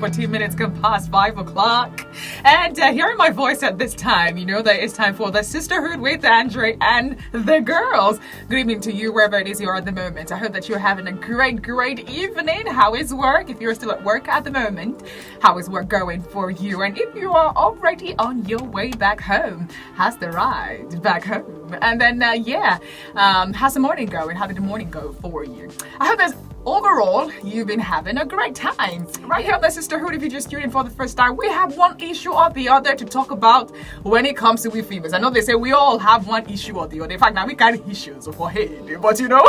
14 minutes can pass 5 o'clock. And hearing my voice at this time, you know that it's time for the Sisterhood with Andrea and the girls. Good evening to you, wherever it is you are at the moment. I hope that you're having a great evening. How is work? If you're still at work at the moment, how is work going for you? And if you are already on your way back home, how's the ride back home? And then, how's the morning going? How did the morning go for you? I hope that overall you've been having a great time. Right here on the Sisterhood, if you're just tuning in for the first time, we have one issue or the other to talk about when it comes to we females. I know they say we all have one issue or the other. In fact, now we got issues for head, but you know,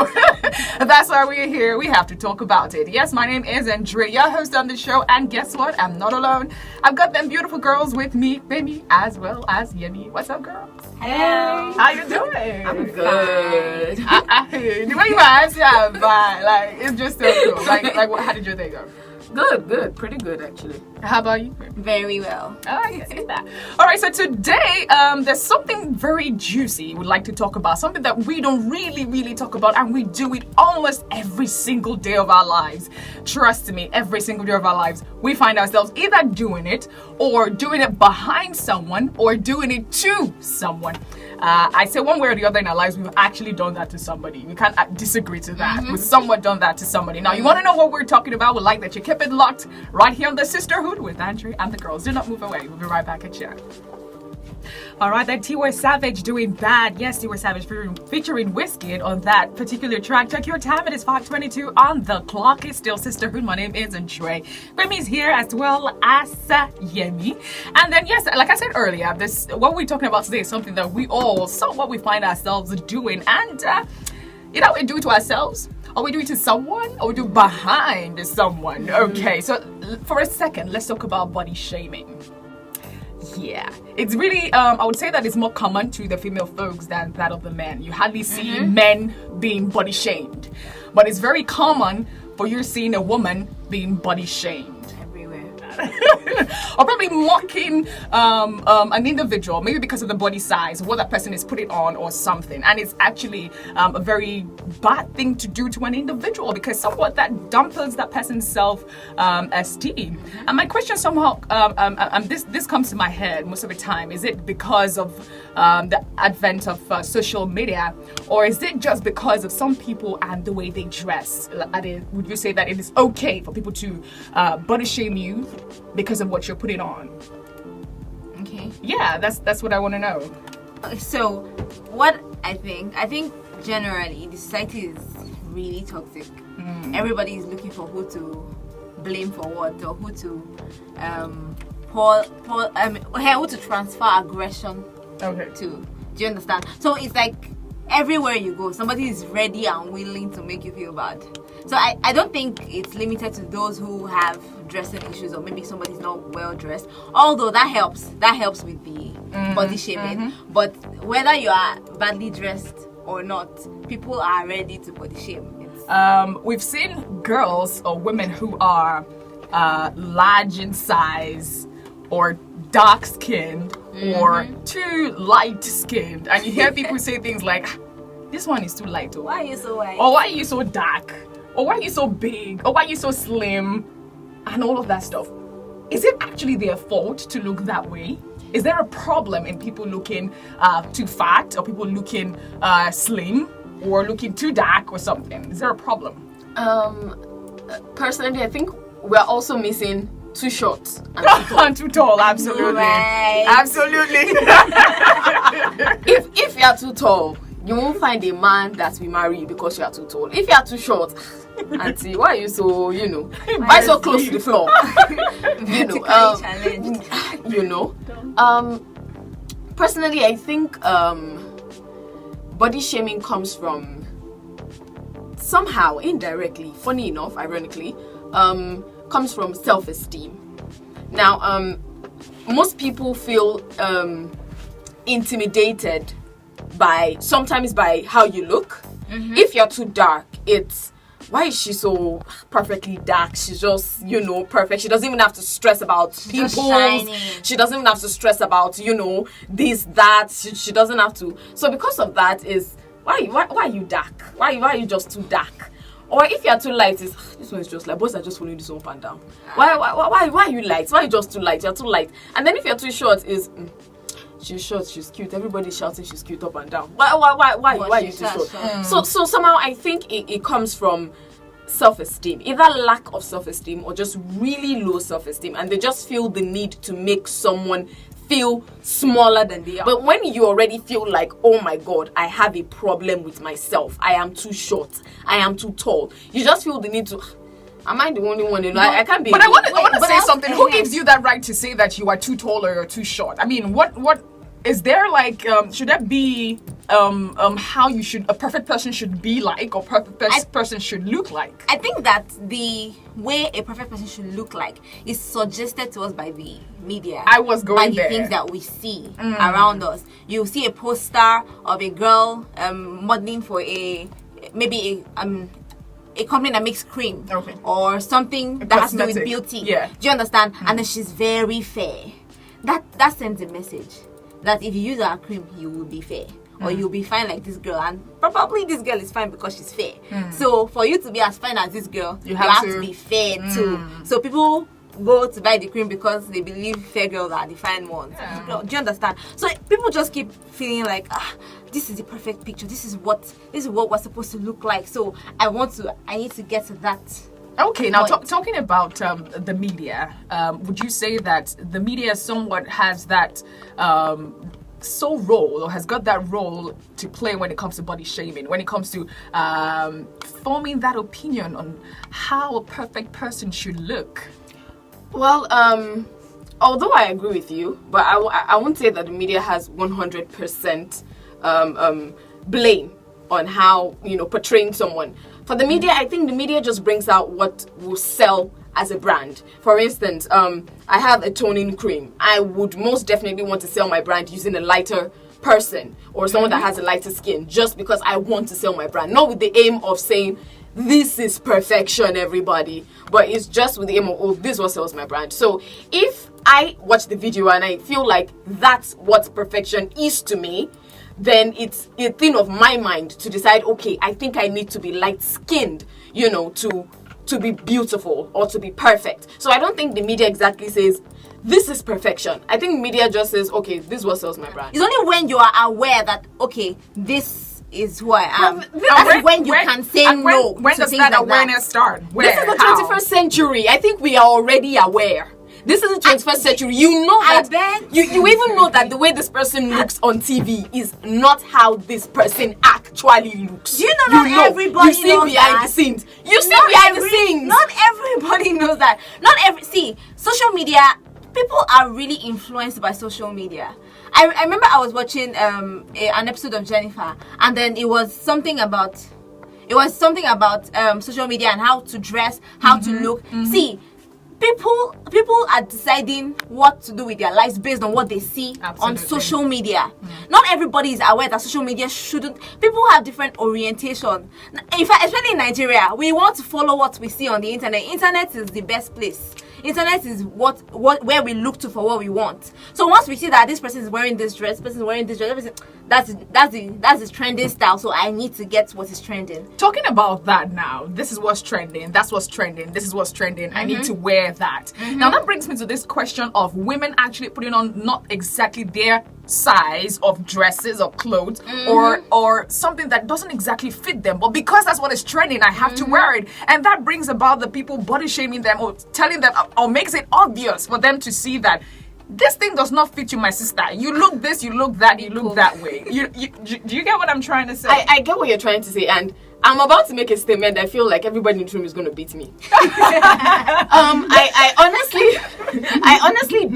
that's why we're here. We have to talk about it. Yes, my name is Andrea, host on the show, and guess what? I'm not alone. I've got them beautiful girls with me, baby, as well as Yemi. What's up, girls? Hello. How you doing? I'm good. The way you answer, but like it's just so cool. Like how did your day go? Good, pretty good actually. How about you? Very well. Oh, I can see that. All right, so today there's something very juicy we'd like to talk about. Something that we don't really talk about, and we do it almost every single day of our lives. Trust me, every single day of our lives, we find ourselves either doing it or doing it behind someone or doing it to someone. I say one way or the other in our lives, we've actually done that to somebody. We can't disagree to that. We've somewhat done that to somebody. Now, you want to know what we're talking about? We'd like that you keep it locked right here on the Sisterhood with Andrea and the girls. Do not move away. We'll be right back at you. All right, that T-Way Savage doing bad. Yes, T-Way Savage featuring Whiskey on that particular track. Check your time. It is 5:22 on the clock. It's still Sisterhood. My name is Andrea. Remi's here as well as Yemi. And then, yes, like I said earlier, what we're talking about today is something that we all somewhat we find ourselves doing. And, we do it to ourselves. Or we do it to someone, or we do it behind someone. Okay, so for a second, let's talk about body shaming. Yeah, it's really, I would say that it's more common to the female folks than that of the men. You hardly see men being body shamed, but it's very common for you seeing a woman being body shamed. Or probably mocking an individual, maybe because of the body size, what that person is putting on or something. And it's actually a very bad thing to do to an individual because somewhat that dampens that person's self-esteem. And my question somehow, this comes to my head most of the time, is it because of the advent of social media, or is it just because of some people and the way they dress? Would you say that it is okay for people to body shame you because of what you're putting on? Okay. Yeah, that's what I want to know. So, what I think generally the society is really toxic. Everybody is looking for who to blame for what, or who to who to transfer aggression to. Do you understand? So it's like everywhere you go, somebody is ready and willing to make you feel bad. So I don't think it's limited to those who have dressing issues, or maybe somebody's not well dressed. Although that helps with the body shaming. But whether you are badly dressed or not, people are ready to body shame. We've seen girls or women who are large in size or dark skinned or too light skinned, and you hear people say things like, this one is too light, or why are you so white, or why are you so dark, or why are you so big, or why are you so slim, and all of that stuff. Is it actually their fault to look that way? Is there a problem in people looking too fat, or people looking slim, or looking too dark or something? Is there a problem? Personally, I think we're also missing too short and too tall. And too tall, absolutely. Right. Absolutely. If you are too tall, you won't find a man that will marry you because you are too tall. If you are too short, auntie, why are you so, why so close to the floor? Personally, I think body shaming comes from somehow indirectly, funny enough, ironically, comes from self-esteem. Now, most people feel intimidated sometimes by how you look. If you're too dark, it's, why is she so perfectly dark? She's just, perfect. She doesn't even have to stress about pimples. She doesn't even have to stress about, this, that. She doesn't have to. So because of that is, why are you dark? Why are you just too dark? Or if you're too light, it's this one is just like boys are just following this one up and down. Why are you light? Why are you just too light? You're too light. And then if you're too short, is she's short, she's cute. Everybody's shouting she's cute up and down. Why are you too short? So somehow I think it comes from self-esteem, either lack of self-esteem or just really low self-esteem, and they just feel the need to make someone feel smaller than they are. But when you already feel like, oh my god, I have a problem with myself, I am too short, I am too tall, you just feel the need to, am I the only one? You know, I can't be. But I want to say something. Who gives you that right to say that you are too tall or you're too short? I mean, what is there like? Should that be how a perfect person should be like, or perfect person should look like? I think that the way a perfect person should look like is suggested to us by the media. I was going by the things that we see around us. You see a poster of a girl modeling for maybe a company that makes cream, or something that has to do with beauty. Yeah. Do you understand? And then she's very fair. That sends a message that if you use our cream, you will be fair. Or you'll be fine like this girl, and probably this girl is fine because she's fair. So for you to be as fine as this girl, you have to be fair too. So people go to buy the cream because they believe fair girls are the fine ones. Do you understand? So people just keep feeling like, this is the perfect picture. This is what we're supposed to look like. So I need to get to that. Okay, now talking about the media, would you say that the media somewhat has that sole role, or has got that role to play when it comes to body shaming, when it comes to forming that opinion on how a perfect person should look? Well, although I agree with you, but I won't say that the media has 100% blame on how, portraying someone. For the media, I think the media just brings out what will sell as a brand. For instance, I have a toning cream. I would most definitely want to sell my brand using a lighter person or someone that has a lighter skin, just because I want to sell my brand, not with the aim of saying this is perfection, everybody, but it's just with the aim of, this is what sells my brand. So if I watch the video and I feel like that's what perfection is to me, then it's a thing of my mind to decide, okay, I think I need to be light-skinned, to be beautiful or to be perfect. So I don't think the media exactly says, this is perfection. I think media just says, okay, this is what sells my brand. It's only when you are aware that, okay, this is who I am. That's when you can say no. When does that awareness start? This is the 21st century. I think we are already aware. This is the 21st century. You know that. You even know that the way this person looks on TV is not how this person actually looks. You know that everybody knows that. You see behind the scenes. You see behind the scenes. Not everybody knows that. See, social media, people are really influenced by social media. I remember I was watching an episode of Jennifer, and then it was something about social media and how to dress, how to look. See, people are deciding what to do with their lives based on what they see on social media. Not everybody is aware that social media shouldn't. People have different orientation. In fact, especially in Nigeria, we want to follow what we see on the internet. Internet is the best place. Internet is where we look to for what we want. So once we see that this person is wearing this dress, that's the trending style. So I need to get what is trending. Talking about that now, this is what's trending. That's what's trending. This is what's trending. I need to wear that. Now that brings me to this question of women actually putting on not exactly their size of dresses or clothes, or something that doesn't exactly fit them, but because that's what is trending, I have to wear it. And that brings about the people body shaming them, or telling them, or makes it obvious for them to see that this thing does not fit you, my sister. You look this, you look that, you look that way. Do you get what I'm trying to say? I get what you're trying to say, and I'm about to make a statement. I feel like everybody in the room is going to beat me. I honestly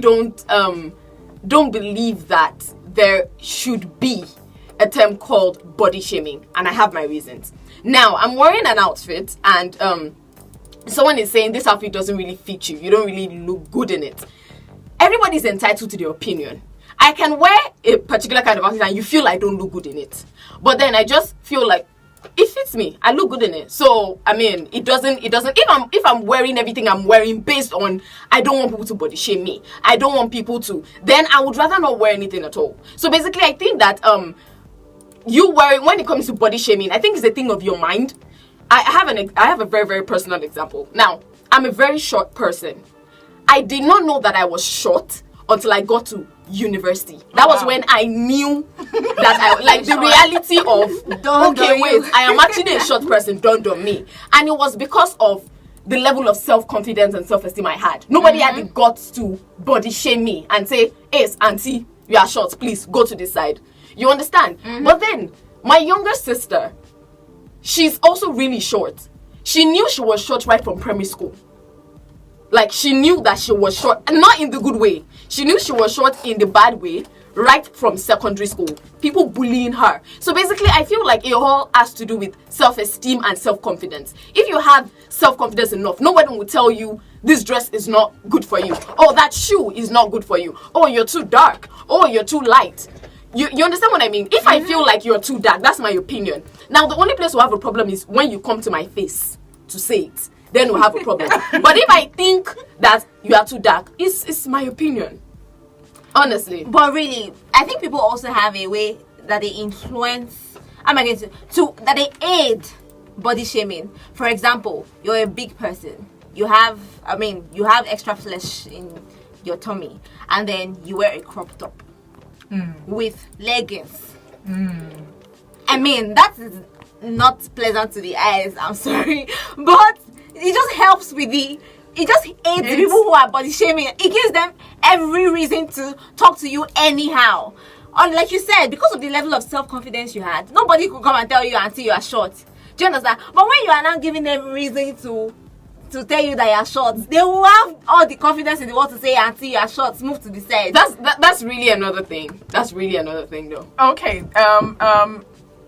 don't believe that there should be a term called body shaming, and I have my reasons. Now, I'm wearing an outfit, and someone is saying this outfit doesn't really fit you. You don't really look good in it. Everybody's entitled to their opinion. I can wear a particular kind of outfit and you feel I don't look good in it. But then I just feel like it fits me. I look good in it. So, I mean, it doesn't if I'm wearing everything I'm wearing based on I don't want people to body shame me, I don't want people to, then I would rather not wear anything at all. So basically I think that you wearing, when it comes to body shaming, I think it's a thing of your mind. I have a very, very personal example. Now, I'm a very short person. I did not know that I was short until I got to university. That was when I knew that I like the reality of I am actually a short person, dawned on me. And it was because of the level of self-confidence and self-esteem I had. Nobody had the guts to body shame me and say, "Ace, auntie, you are short, please go to this side." You understand? But then my younger sister, she's also really short. She knew she was short right from primary school. Like, she knew that she was short, and not in the good way. She knew she was short in the bad way right from secondary school. People bullying her. So basically, I feel like it all has to do with self-esteem and self-confidence. If you have self-confidence enough, nobody will tell you this dress is not good for you. Oh, that shoe is not good for you. Oh, you're too dark. Oh, you're too light. You understand what I mean? If I feel like you're too dark, that's my opinion. Now, the only place we have a problem is when you come to my face to say it. Then we'll have a problem. But if I think that you are too dark, it's my opinion. Honestly. But really, I think people also have a way that they influence, that they aid body shaming. For example, you're a big person. You have extra flesh in your tummy, and then you wear a crop top with leggings. I mean, that is not pleasant to the eyes, I'm sorry. But it just helps with it just aids the people who are body shaming. It gives them every reason to talk to you anyhow. And like you said, because of the level of self-confidence you had, nobody could come and tell you until you are short. Do you understand? But when you are now giving them reason to tell you that you are short, they will have all the confidence in the world to say until you are short, move to the side. That's really another thing. That's really another thing, though. Okay.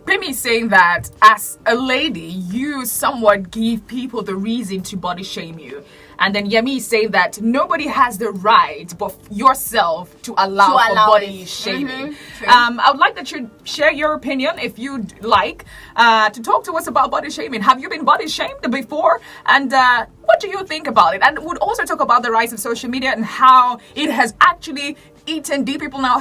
Pemi is saying that as a lady, you somewhat give people the reason to body shame you. And then Yemi is saying that nobody has the right but yourself to allow for body shaming. I would like that you share your opinion, if you'd like, to talk to us about body shaming. Have you been body shamed before? And what do you think about it? And would also talk about the rise of social media and how it has actually eaten deep. People now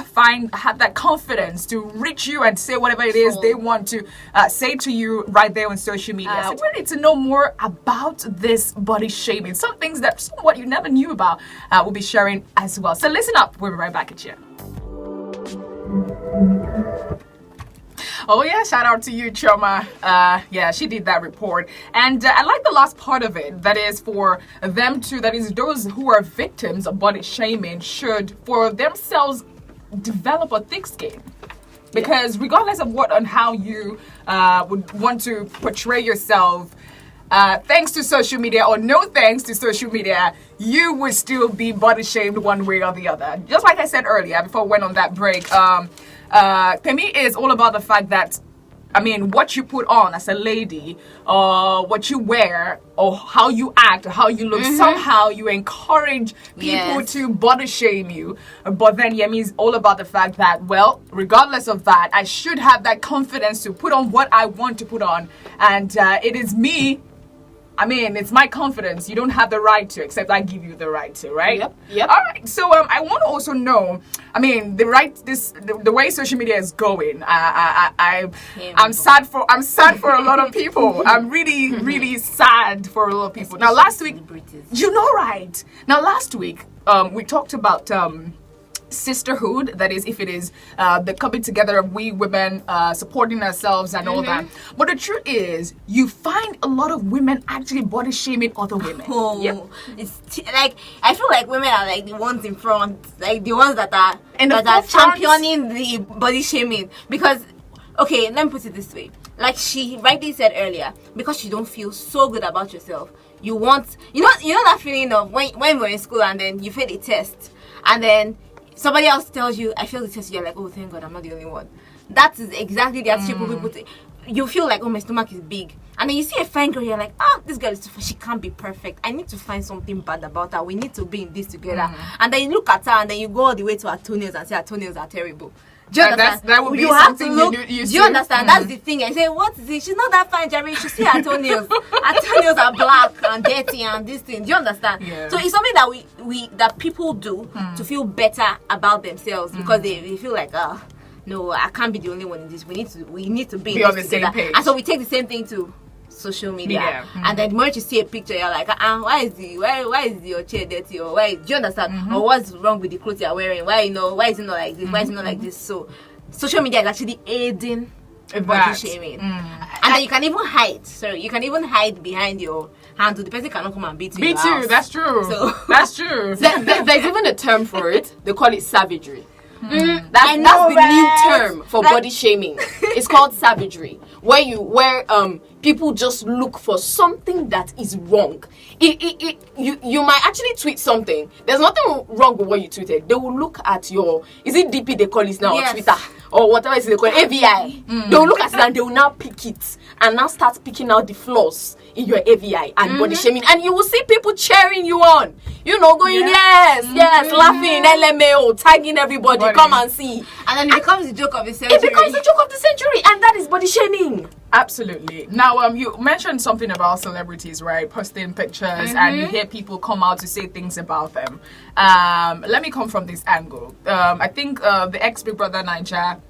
have that confidence to reach you and say whatever it is they want to say to you right there on social media. So we need to know more about this body shaming. Some things that somewhat you never knew about, we'll be sharing as well. So listen up. We'll be right back at you. Oh yeah, shout out to you, Choma. Yeah, she did that report. And I like the last part of it. That is for them to, that is those who are victims of body shaming should for themselves develop a thick skin. Because regardless of what and how you would want to portray yourself, thanks to social media or no thanks to social media, you would still be body shamed one way or the other. Just like I said earlier before we went on that break, Pemi is all about the fact that, I mean, what you put on as a lady, or what you wear, or how you act, or how you look, somehow you encourage people to body shame you. But then Yemi is all about the fact that, well, regardless of that, I should have that confidence to put on what I want to put on. And it is me. I mean, it's my confidence. You don't have the right to, except I give you the right to, right? Yep. All right. So I want to also know, I mean, the way social media is going. I'm sad for a lot of people. I'm really, really sad for a lot of people. Now, last week, you know, right? Now, last week, we talked about sisterhood, that is, if it is the coming together of we women supporting ourselves and all that. But the truth is, you find a lot of women actually body shaming other women. It's like, I feel like women are like the ones in front, like the ones that are championing the body shaming. Because, okay, let me put it this way, like she rightly said earlier, because you don't feel so good about yourself, you want, you know that feeling of when we're in school and then you fail a test and then somebody else tells you, I failed the test, you're like, oh, thank God, I'm not the only one. That is exactly the attitude people take. You feel like, oh, my stomach is big. And then you see a fine girl, you're like, this girl is too she can't be perfect. I need to find something bad about her. We need to be in this together. And then you look at her and then you go all the way to her toenails and say her toenails are terrible. Do you understand? That would be something you do you understand? That's the thing. I say, what is it? She's not that fine, Jerry. You should see her toenails. Her toenails are black and dirty and this thing. Do you understand? Yeah. So it's something that that people do to feel better about themselves because they feel like, no, I can't be the only one in this. We need to be in on this the together. same page. And so we take the same thing to social media. And then the moment you see a picture, you're like, why is your chair dirty, or do you understand, or what's wrong with the clothes you're wearing, why is it not like this, why is it not like this? So social media is actually aiding body shaming. And then you can even hide behind your handle. The person cannot come and beat you. Me too, that's true. So that's true. There's even a term for it. They call it savagery. That's the new term for body shaming. It's called savagery, where people just look for something that is wrong. You might actually tweet something. There's nothing wrong with what you tweeted. They will look at your, is it DP they call it now, or Twitter, or whatever is they call it, AVI. They will look at it and they will now pick it and now start picking out the flaws in your AVI and body shaming, and you will see people cheering you on, going yes, laughing, LMAO, tagging everybody, come and see, and then it becomes the joke of the century. It becomes the joke of the century, and that is body shaming. Absolutely. Now, you mentioned something about celebrities, right? Posting pictures, and you hear people come out to say things about them. Let me come from this angle. I think the ex-Big Brother Niger,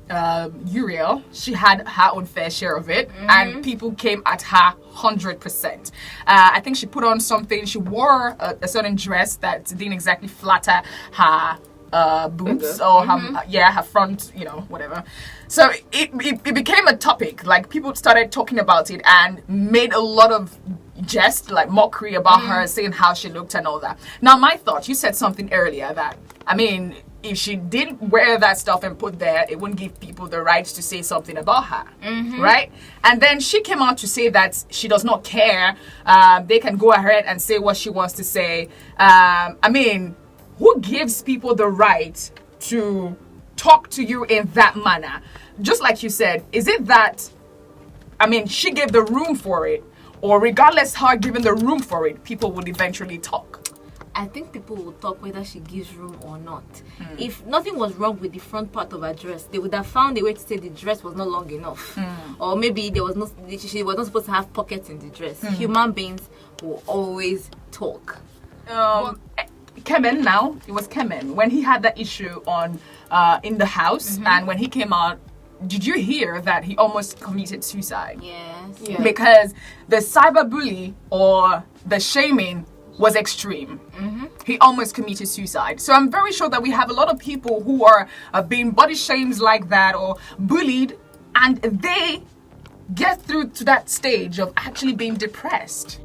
Uriel, she had her own fair share of it, and people came at her 100%. I think she put on something. She wore a certain dress that didn't exactly flatter her boobs or her front, whatever. So it became a topic. Like, people started talking about it and made a lot of jest, like mockery about her, saying how she looked and all that. Now, my thought, you said something earlier that, if she didn't wear that stuff and put there, it wouldn't give people the right to say something about her, right? And then she came out to say that she does not care. They can go ahead and say what she wants to say. Who gives people the right to talk to you in that manner? Just like you said, is it that, she gave the room for it, or regardless her giving the room for it, people would eventually talk? I think people will talk whether she gives room or not. If nothing was wrong with the front part of her dress, they would have found a way to say the dress was not long enough. Or maybe she was not supposed to have pockets in the dress. Human beings will always talk. Kemen, now, it was Kemen, when he had that issue on in the house, and when he came out, did you hear that he almost committed suicide? Yes. Yeah. Because the cyberbully or the shaming was extreme. He almost committed suicide. So I'm very sure that we have a lot of people who are being body shamed like that or bullied, and they get through to that stage of actually being depressed.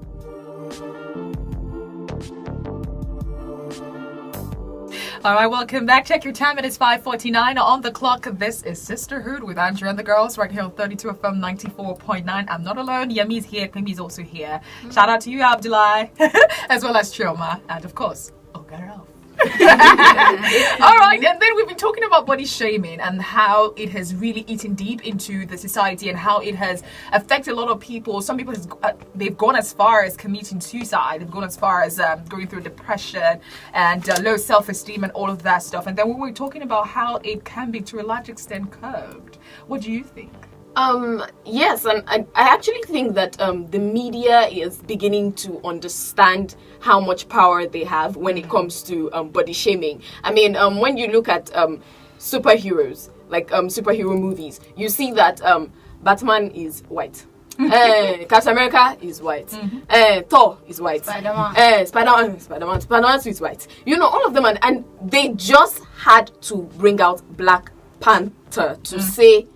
All right, welcome back. Check your time. It is 5:49 on the clock. This is Sisterhood with Andrea and the girls right here on 32 FM 94.9. I'm not alone. Yemi's here. Kimi's also here. Shout out to you, Abdullah, as well as Chioma, and of course, Ogaraf. All right, and then we've been talking about body shaming and how it has really eaten deep into the society and how it has affected a lot of people. Some people they've gone as far as committing suicide. They've gone as far as going through depression and low self-esteem and all of that stuff. And then we were talking about how it can be to a large extent curbed. What do you think? Yes, and I actually think that the media is beginning to understand how much power they have when it comes to body shaming. When you look at superheroes, like superhero movies, you see that Batman is white. Captain America is white. Thor is white. Spider-Man is white. All of them, and they just had to bring out Black Panther to say,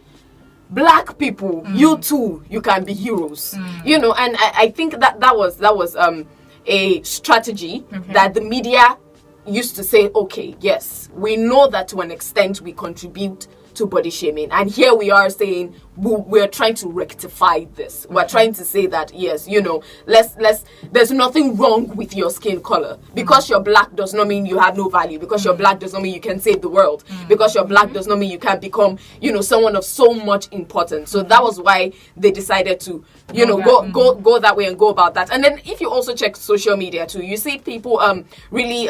Black people, you too, you can be heroes. And I think that was a strategy that the media used to say, okay, yes, we know that to an extent we contribute to body shaming, and here we are saying we're trying to rectify this. We're trying to say that yes, let's there's nothing wrong with your skin color. Because you're black does not mean you have no value. Because you're black does not mean you can save the world. Because you're black does not mean you can become someone of so much importance. So that was why they decided to go that way and go about that. And then if you also check social media too, you see people really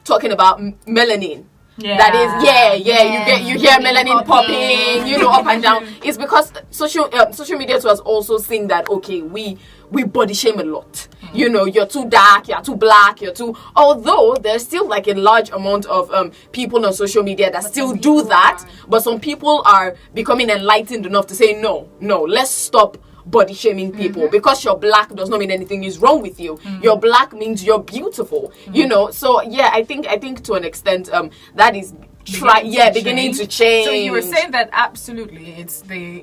talking about melanin. Yeah. That is, you hear melanin popping, up and down. It's because social media to us also seeing that, okay, we body shame a lot. You're too dark, you're too black, although there's still like a large amount of people on social media that still do that, but some people are becoming enlightened enough to say, no, let's stop body shaming people. Because you're black does not mean anything is wrong with you. You're black means you're beautiful. You know, so yeah, I think to an extent that is beginning to change. So you were saying that absolutely, it's the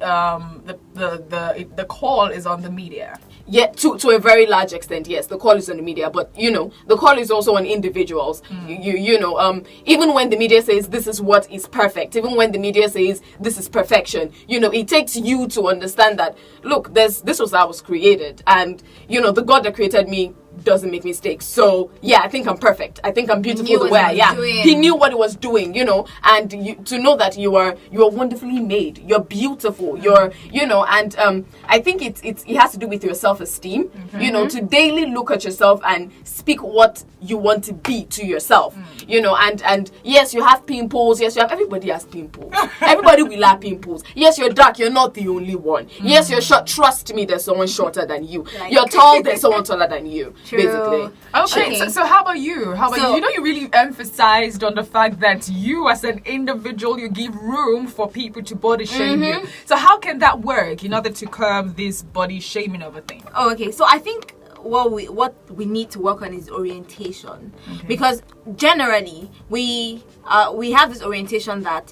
call is on the media. Yeah, to a very large extent, yes. The call is on the media, but you know, the call is also on individuals. You know, even when the media says this is what is perfect, even when the media says this is perfection, you know, it takes you to understand that, look, this was how I was created, and you know, the God that created me doesn't make mistakes. So yeah, I think I'm perfect. I think I'm beautiful the way I am. He knew what he was doing, you know, and to know that you are wonderfully made. You're beautiful. You're, you know, and I think it has to do with your self-esteem. You know, to daily look at yourself and speak what you want to be to yourself. You know, and yes, you have pimples. Yes, everybody has pimples. Everybody will have pimples. Yes, you're dark. You're not the only one. Yes, you're short. Trust me, there's someone shorter than you. Like, you're tall. There's someone taller than you. True. Basically. Okay, so how about you? You know, you really emphasized on the fact that you as an individual, you give room for people to body shame you. So how can that work in order to curb this body shaming of a thing? Oh, okay. So I think what we need to work on is orientation, because generally we have this orientation that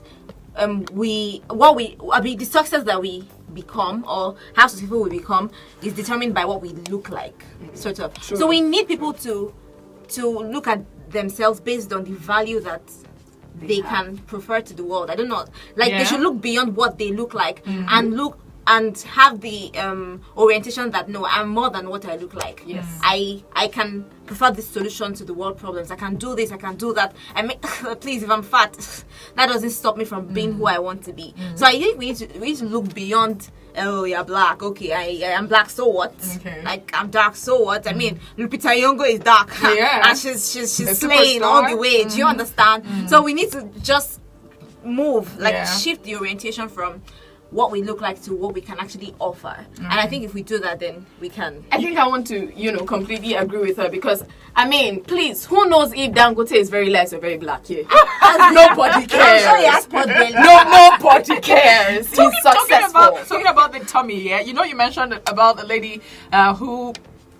the success that we become or how successful we become is determined by what we look like, sort of. True. So we need people to look at themselves based on the value that they can prefer to the world. I don't know, like they should look beyond what they look like and look and have the orientation that no, I'm more than what I look like. Yes. I can prefer this solution to the world problems. I can do this, I can do that. I mean, please, if I'm fat, that doesn't stop me from being who I want to be. So I think we need to look beyond, oh, you're black, okay, I am black, so what? Okay. Like, I'm dark, so what? I mean, Lupita Nyong'o is dark, and she's slaying all the way. Do you understand? So we need to just move, like shift the orientation from what we look like to what we can actually offer. And I think if we do that, then we can. I think I want to, completely agree with her, because, I mean, please, who knows if Dangote is very light or very black here? Nobody cares. Nobody cares. He's successful. Talking about the tummy, you mentioned about the lady who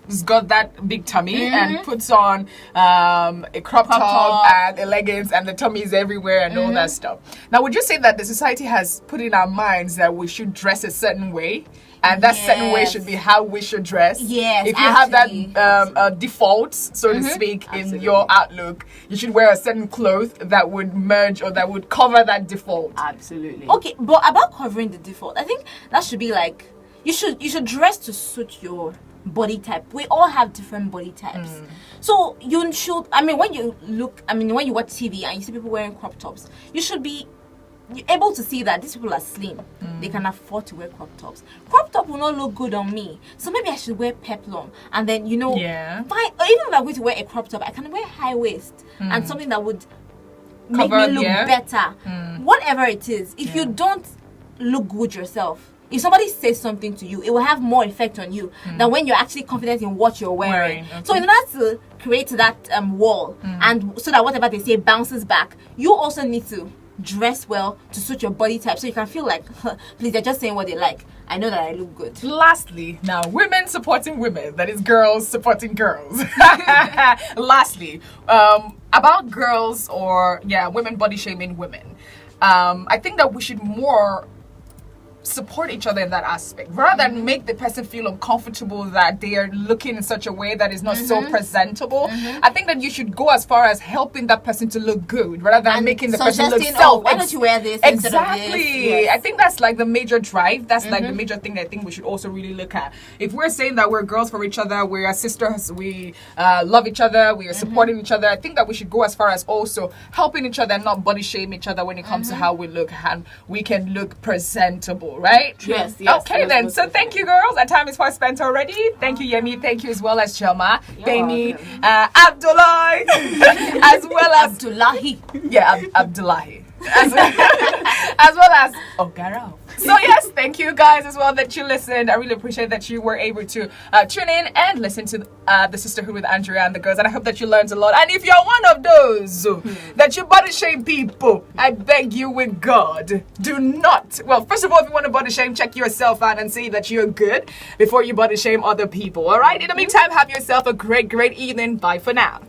has got that big tummy and puts on a crop top and a leggings, and the tummy is everywhere and all that stuff. Now, would you say that the society has put in our minds that we should dress a certain way, and that certain way should be how we should dress? Yes. If you have that default, so to speak, in your outlook, you should wear a certain cloth that would merge or that would cover that default. Absolutely. Okay, but about covering the default, I think that should be like you should dress to suit your body type. We all have different body types. So you should, when you watch TV and you see people wearing crop tops, you should be able to see that these people are slim. They can afford to wear crop tops. Crop top will not look good on me, so maybe I should wear peplum. And then fine. Or even if I'm going to wear a crop top, I can wear high waist and something that would make me look better. Whatever it is, if you don't look good yourself, if somebody says something to you, it will have more effect on you than when you're actually confident in what you're wearing. So in order to create that wall, and so that whatever they say bounces back, you also need to dress well to suit your body type, so you can feel like, please, they're just saying what they like. I know that I look good. Lastly, now, women supporting women, that is girls supporting girls. Lastly, about girls or women body shaming women, I think that we should more support each other in that aspect, rather than make the person feel uncomfortable that they are looking in such a way that is not so presentable. I think that you should go as far as helping that person to look good, rather than making the person look why don't you wear this instead of this? Yes. I think that's like the major drive. That's like the major thing that I think we should also really look at. If we're saying that we're girls for each other, we are sisters, we love each other, we are supporting each other, I think that we should go as far as also helping each other and not body shame each other when it comes to how we look, and we can look presentable. Right? Yes. Okay, then. So thank you, girls. Our time is far spent already. Thank you, Yemi. Thank you as well as Chelma, Beni, Abdullah, as well as Abdullahi. Abdullahi. As well as Ogara. So yes, thank you guys as well that you listened. I really appreciate that you were able to tune in and listen to the Sisterhood with Andrea and the girls, and I hope that you learned a lot. And if you're one of those that you body shame people, I beg you with God, do not. Well, first of all, if you want to body shame, check yourself out and see that you're good before you body shame other people. All right. In the meantime, have yourself a great evening. Bye for now.